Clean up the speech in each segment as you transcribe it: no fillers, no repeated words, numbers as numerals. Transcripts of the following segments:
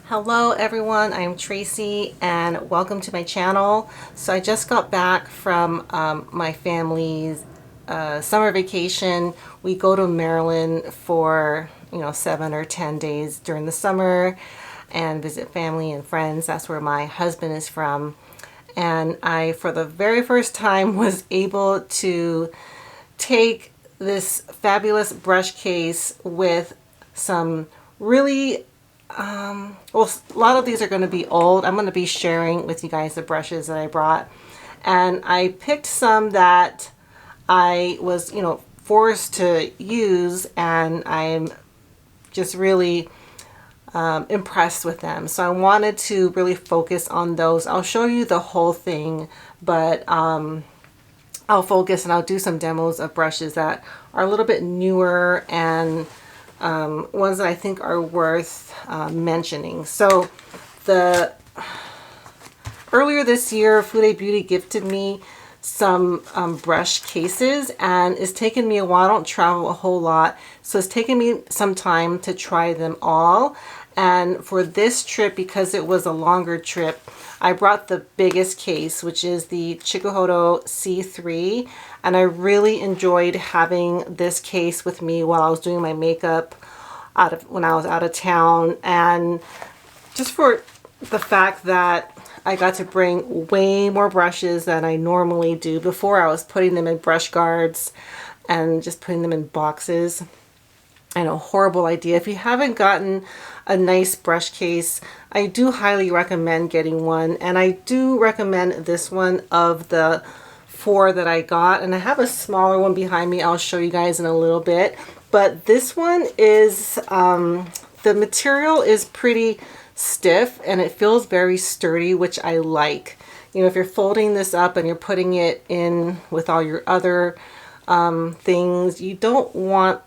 Hello everyone, I'm Tracy and welcome to my channel. So I just got back from my family's summer vacation. We go to Maryland for 7 or 10 days during the summer and visit family and friends. That's where my husband is from. And I, for the very first time, was able to take this fabulous brush case with some really well, a lot of these are going to be old. I'm going to be sharing with you guys the brushes that I brought, and I picked some that I was forced to use, and I'm just really impressed with them. So I wanted to really focus on those. I'll show you the whole thing, but I'll focus and I'll do some demos of brushes that are a little bit newer and ones that I think are worth mentioning. So earlier this year, Fude Beauty gifted me some brush cases, and it's taken me a while. I don't travel a whole lot, so it's taken me some time to try them all. And for this trip, because it was a longer trip, I brought the biggest case, which is the CHIKUHODO C-3, and I really enjoyed having this case with me while I was doing my makeup when I was out of town, and just for the fact that I got to bring way more brushes than I normally do. Before, I was putting them in brush guards and just putting them in boxes. I know, horrible idea. If you haven't gotten a nice brush case, I do highly recommend getting one, and I do recommend this one of the 4 that I got, and I have a smaller one behind me. I'll show you guys in a little bit, but this one is the material is pretty stiff and it feels very sturdy, which I like. If you're folding this up and you're putting it in with all your other things, you don't want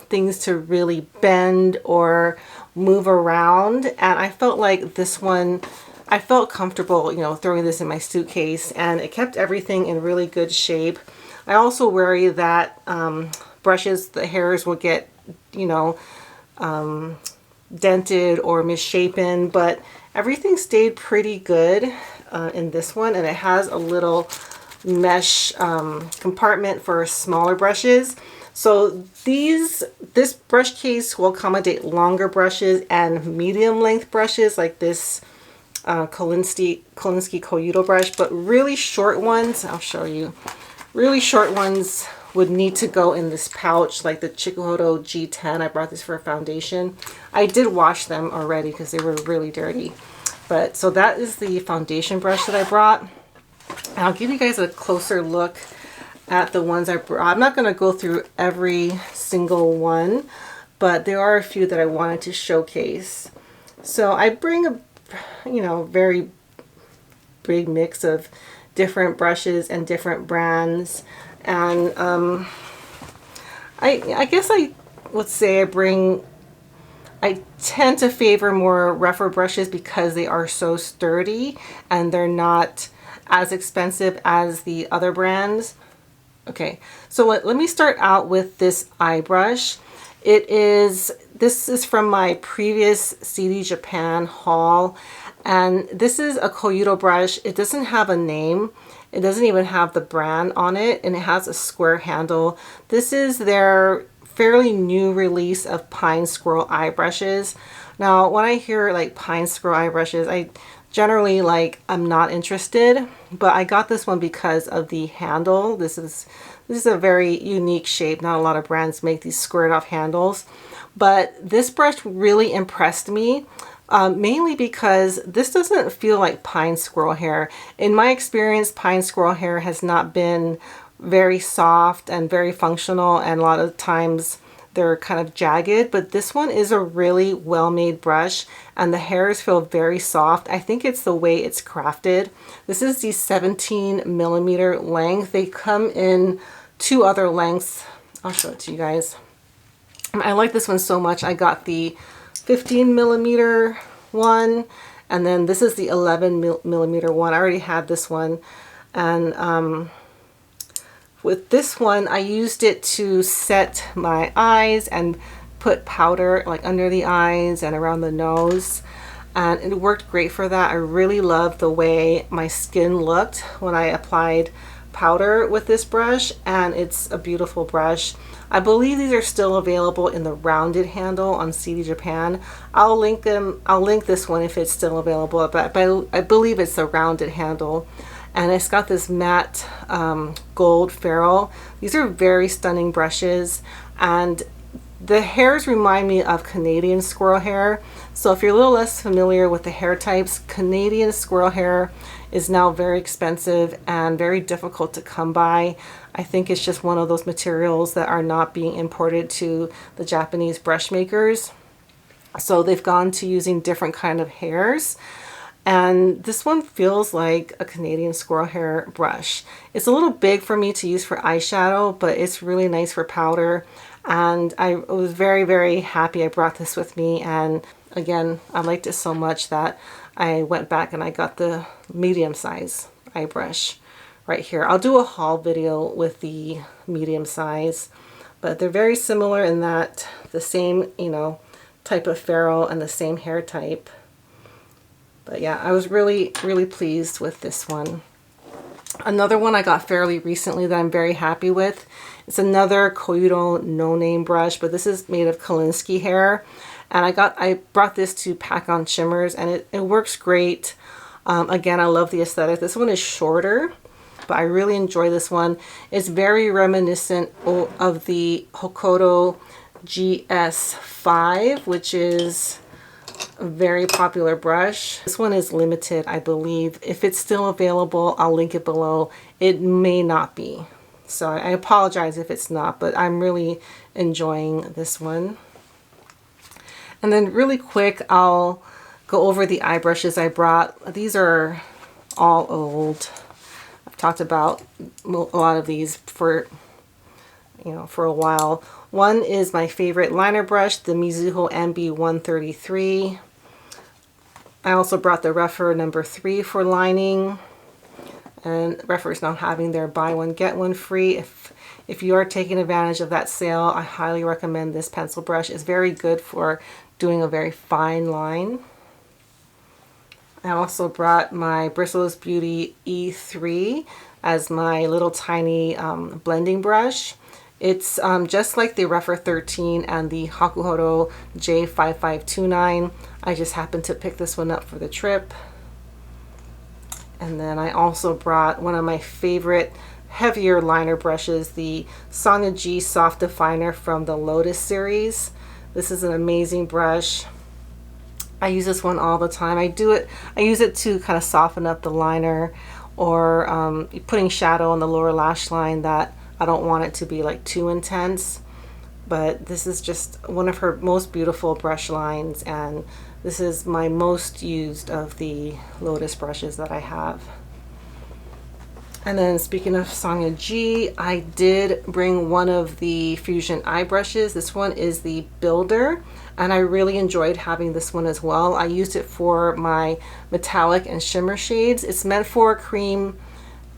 things to really bend or move around, and I felt like this one, I felt comfortable throwing this in my suitcase, and it kept everything in really good shape. I also worry that brushes, the hairs will get dented or misshapen, but everything stayed pretty good in this one, and it has a little mesh compartment for smaller brushes. So this brush case will accommodate longer brushes and medium length brushes like this Kolinsky KOYUDO brush, but really short ones, I'll show you, really short ones would need to go in this pouch like the CHIKUHODO G10. I brought this for a foundation. I did wash them already because they were really dirty. But so that is the foundation brush that I brought. And I'll give you guys a closer look at the ones I brought. I'm not going to go through every single one, but there are a few that I wanted to showcase. So I bring a very big mix of different brushes and different brands, and I guess I would say I tend to favor more Rephr brushes because they are so sturdy and they're not as expensive as the other brands. Okay, so let me start out with this eye brush. This is from my previous CD Japan haul, and this is a KOYUDO brush. It doesn't have a name. It doesn't even have the brand on it, and it has a square handle. This is their fairly new release of Pine Squirrel eye brushes. Now, when I hear like Pine Squirrel eye brushes, I generally I'm not interested, but I got this one because of the handle. This is a very unique shape. Not a lot of brands make these squared off handles, but this brush really impressed me. Mainly because this doesn't feel like pine squirrel hair. In my experience, pine squirrel hair has not been very soft and very functional, and a lot of times they're kind of jagged, but this one is a really well-made brush and the hairs feel very soft. I think it's the way it's crafted. This is the 17mm length. They come in 2 other lengths. I'll show it to you guys. I like this one so much. I got the 15mm one, and then this is the 11mm one. I already had this one, and with this one I used it to set my eyes and put powder like under the eyes and around the nose. and it worked great for that. I really loved the way my skin looked when I applied powder with this brush, and it's a beautiful brush. I believe these are still available in the rounded handle on CD Japan. I'll link them. I'll link this one if it's still available, but I believe it's the rounded handle. And it's got this matte gold ferrule. These are very stunning brushes, and the hairs remind me of Canadian squirrel hair. So if you're a little less familiar with the hair types, Canadian squirrel hair is now very expensive and very difficult to come by. I think it's just one of those materials that are not being imported to the Japanese brush makers. So they've gone to using different kind of hairs. And this one feels like a Canadian squirrel hair brush. It's a little big for me to use for eyeshadow, but it's really nice for powder. And I was very, very happy I brought this with me. And again, I liked it so much that I went back and I got the medium size eye brush right here. I'll do a haul video with the medium size, but they're very similar in that the same, you know, type of ferrule and the same hair type. But yeah, I was really, really pleased with this one. Another one I got fairly recently that I'm very happy with. It's another KOYUDO no name brush, but this is made of Kolinsky hair. And I brought this to pack on shimmers, and it works great. Again, I love the aesthetic. This one is shorter, but I really enjoy this one. It's very reminiscent of the CHIKUHODO GS5, which is a very popular brush. This one is limited, I believe. If it's still available, I'll link it below. It may not be. So I apologize if it's not, but I'm really enjoying this one. And then really quick, I'll go over the eye brushes I brought. These are all old. I've talked about a lot of these for, you know, for a while. One is my favorite liner brush, the MIZUHO MB133. I also brought the Rephr number 3 for lining. And Rephr is now having their buy one get one free. If you are taking advantage of that sale, I highly recommend this pencil brush. It's very good for doing a very fine line. I also brought my Bristles Beauty E3 as my little tiny blending brush. It's just like the Rephr 13 and the CHIKUHODO J5529. I just happened to pick this one up for the trip. And then I also brought one of my favorite heavier liner brushes, the SONIA G Soft Definer from the Lotus series. This is an amazing brush. I use this one all the time. I use it to kind of soften up the liner, or putting shadow on the lower lash line that I don't want it to be like too intense. But this is just one of her most beautiful brush lines, and this is my most used of the Lotus brushes that I have. And then speaking of SONIA G, I did bring one of the Fusion eye brushes. This one is the Builder, and I really enjoyed having this one as well. I used it for my metallic and shimmer shades. It's meant for cream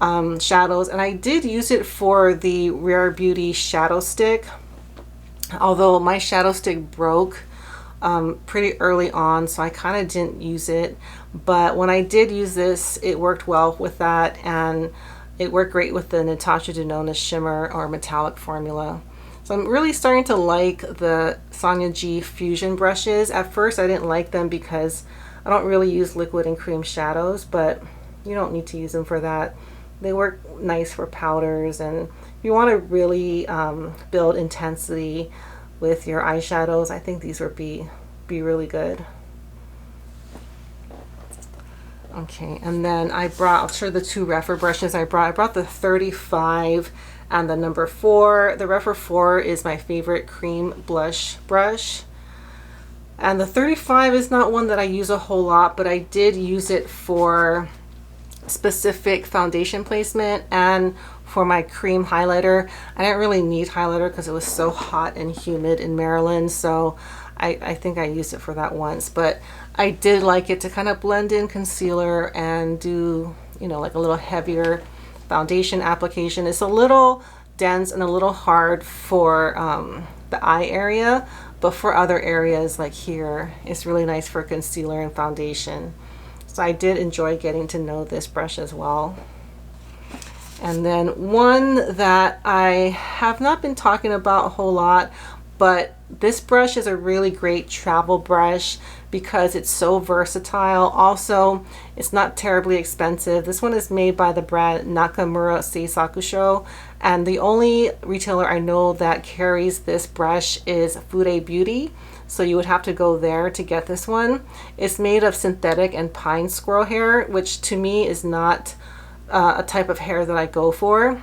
shadows, and I did use it for the Rare Beauty shadow stick, although my shadow stick broke pretty early on, so I kind of didn't use it. But when I did use this, it worked well with that, and it worked great with the Natasha Denona shimmer or metallic formula. So I'm really starting to like the SONIA G Fusion brushes. At first I didn't like them because I don't really use liquid and cream shadows, but you don't need to use them for that. They work nice for powders, and if you want to really build intensity with your eyeshadows, I think these would be really good. Okay, and then I'll show the two Rephr brushes I brought. I brought the 35 and the number 4. The Rephr 4 is my favorite cream blush brush. And the 35 is not one that I use a whole lot, but I did use it for specific foundation placement and for my cream highlighter. I didn't really need highlighter because it was so hot and humid in Maryland, so I think I used it for that once. But I did like it to kind of blend in concealer and do, you know, like a little heavier foundation application. It's a little dense and a little hard for the eye area, but for other areas like here, it's really nice for concealer and foundation. So I did enjoy getting to know this brush as well. And then one that I have not been talking about a whole lot, but this brush is a really great travel brush because it's so versatile. Also, it's not terribly expensive. This one is made by the brand NAKAMURA SEISAKUSHO, and the only retailer I know that carries this brush is Fude Beauty. So you would have to go there to get this one. It's made of synthetic and pine squirrel hair, which to me is not a type of hair that I go for.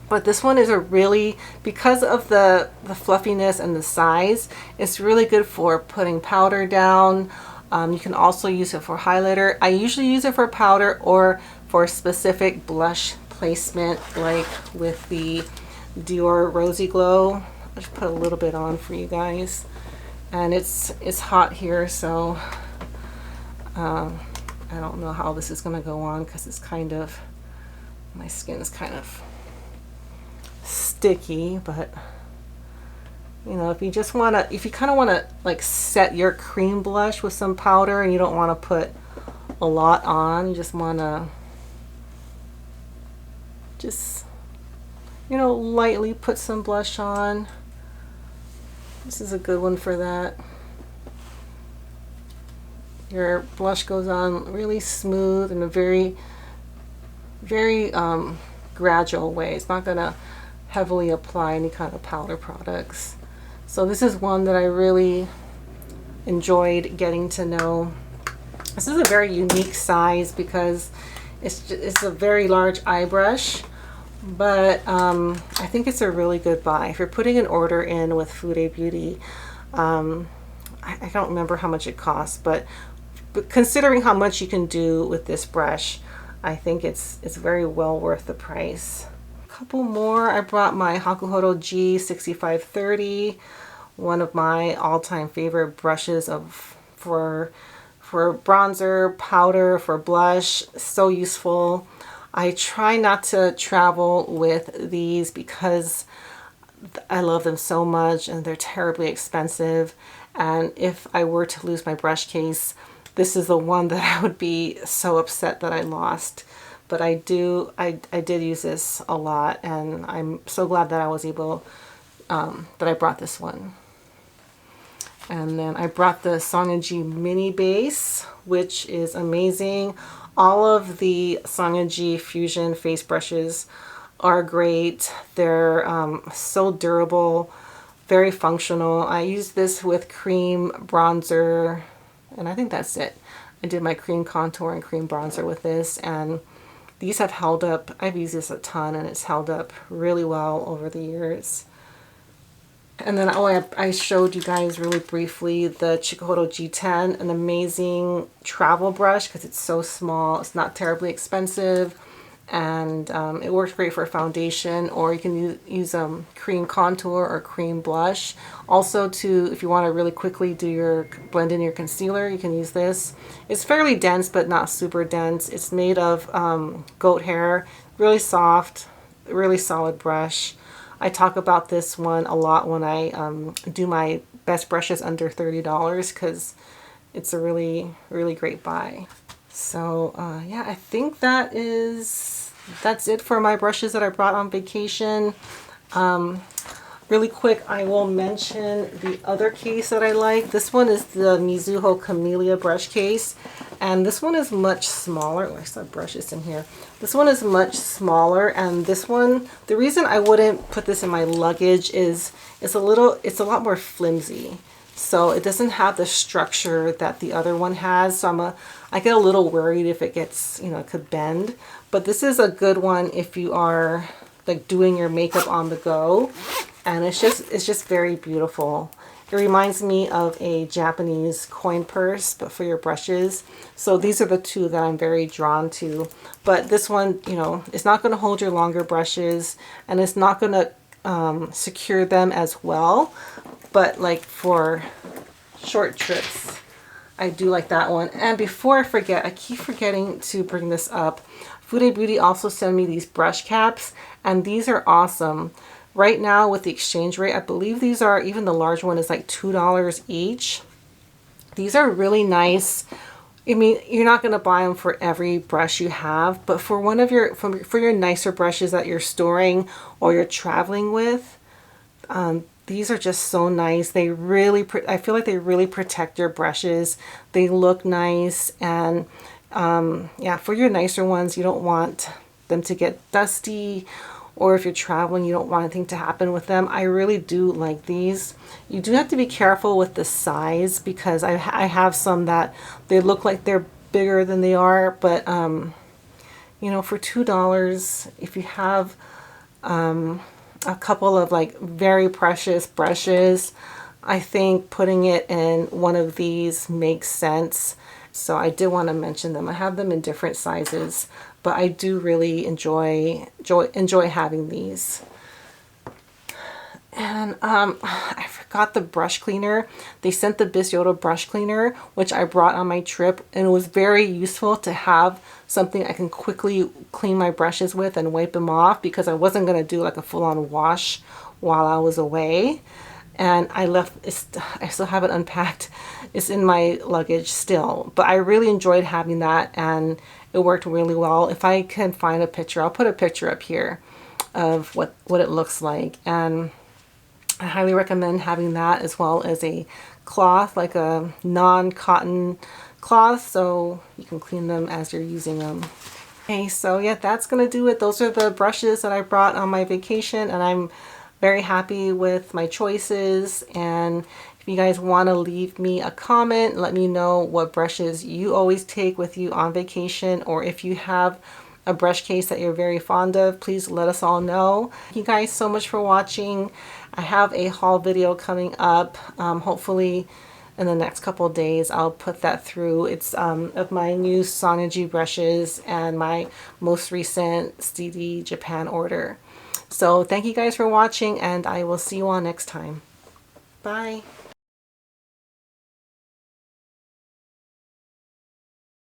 But this one is a really, because of the fluffiness and the size, it's really good for putting powder down. You can also use it for highlighter. I usually use it for powder or for specific blush placement, like with the Dior Rosy Glow. I'll just put a little bit on for you guys. And it's hot here, so I don't know how this is going to go on because it's kind of, my skin is kind of sticky. But you know, if you just want to, if you kind of want to like set your cream blush with some powder and you don't want to put a lot on, you just want to just, you know, lightly put some blush on. This is a good one for that. Your blush goes on really smooth in a very gradual way. It's not going to heavily apply any kind of powder products. So this is one that I really enjoyed getting to know. This is a very unique size because it's a very large eye brush, but I think it's a really good buy. If you're putting an order in with Fude Beauty, I don't remember how much it costs, but considering how much you can do with this brush, I think it's very well worth the price. A couple more. I brought my CHIKUHODO G-6530, one of my all-time favorite brushes for bronzer, powder, for blush. So useful. I try not to travel with these because I love them so much and they're terribly expensive. And if I were to lose my brush case, this is the one that I would be so upset that I lost. But I did use this a lot, and I'm so glad that I was able, that I brought this one. And then I brought the SONIA G Mini Base, which is amazing. All of the SONIA G Fusion face brushes are great. They're so durable, very functional. I use this with cream bronzer, and I think that's it. I did my cream contour and cream bronzer with this, and these have held up. I've used this a ton, and it's held up really well over the years. And then I showed you guys really briefly the CHIKUHODO G10, an amazing travel brush because it's so small. It's not terribly expensive, and it works great for foundation, or you can use cream contour or cream blush. Also, if you want to really quickly blend in your concealer, you can use this. It's fairly dense but not super dense. It's made of goat hair, really soft, really solid brush. I talk about this one a lot when I do my best brushes under $30 because it's a really, really great buy. So yeah, I think that's it for my brushes that I brought on vacation. Really quick, I will mention the other case that I like. This one is the MIZUHO Camelia brush case, and this one is much smaller. Oh, I saw brushes in here. This one is much smaller, and this one, the reason I wouldn't put this in my luggage is it's a lot more flimsy. So it doesn't have the structure that the other one has. So I get a little worried if it gets, you know, it could bend. But this is a good one if you are like doing your makeup on the go. And it's just very beautiful. It reminds me of a Japanese coin purse, but for your brushes. So these are the two that I'm very drawn to. But this one, you know, it's not going to hold your longer brushes, and it's not going to secure them as well. But like for short trips, I do like that one. And before I forget, I keep forgetting to bring this up. Fude Beauty also sent me these brush caps, and these are awesome. Right now with the exchange rate, I believe these are, even the large one is like $2 each. These are really nice. I mean, you're not going to buy them for every brush you have, but for one of your, for your nicer brushes that you're storing or you're traveling with, these are just so nice. They really, I feel like they really protect your brushes. They look nice, and yeah, for your nicer ones, you don't want them to get dusty, or if you're traveling, you don't want anything to happen with them. I really do like these. You do have to be careful with the size, because I have some that they look like they're bigger than they are, but you know, for $2, if you have a couple of like very precious brushes, I think putting it in one of these makes sense. So I did want to mention them. I have them in different sizes, but I do really enjoy having these. And I forgot the brush cleaner. They sent the BIZUHO brush cleaner, which I brought on my trip, and it was very useful to have something I can quickly clean my brushes with and wipe them off, because I wasn't going to do like a full-on wash while I was away. And I still have it unpacked. It's in my luggage still, but I really enjoyed having that, and it worked really well. If I can find a picture, I'll put a picture up here of what it looks like. And I highly recommend having that, as well as a cloth, like a non-cotton cloth, so you can clean them as you're using them. Okay, so yeah, that's gonna do it. Those are the brushes that I brought on my vacation, and I'm very happy with my choices. And if you guys want to leave me a comment, let me know what brushes you always take with you on vacation, or if you have a brush case that you're very fond of, please let us all know. Thank you guys so much for watching. I have a haul video coming up, hopefully in the next couple of days. I'll put that through. It's of my new SONIA G brushes and my most recent CD Japan order. So thank you guys for watching, and I will see you all next time. Bye.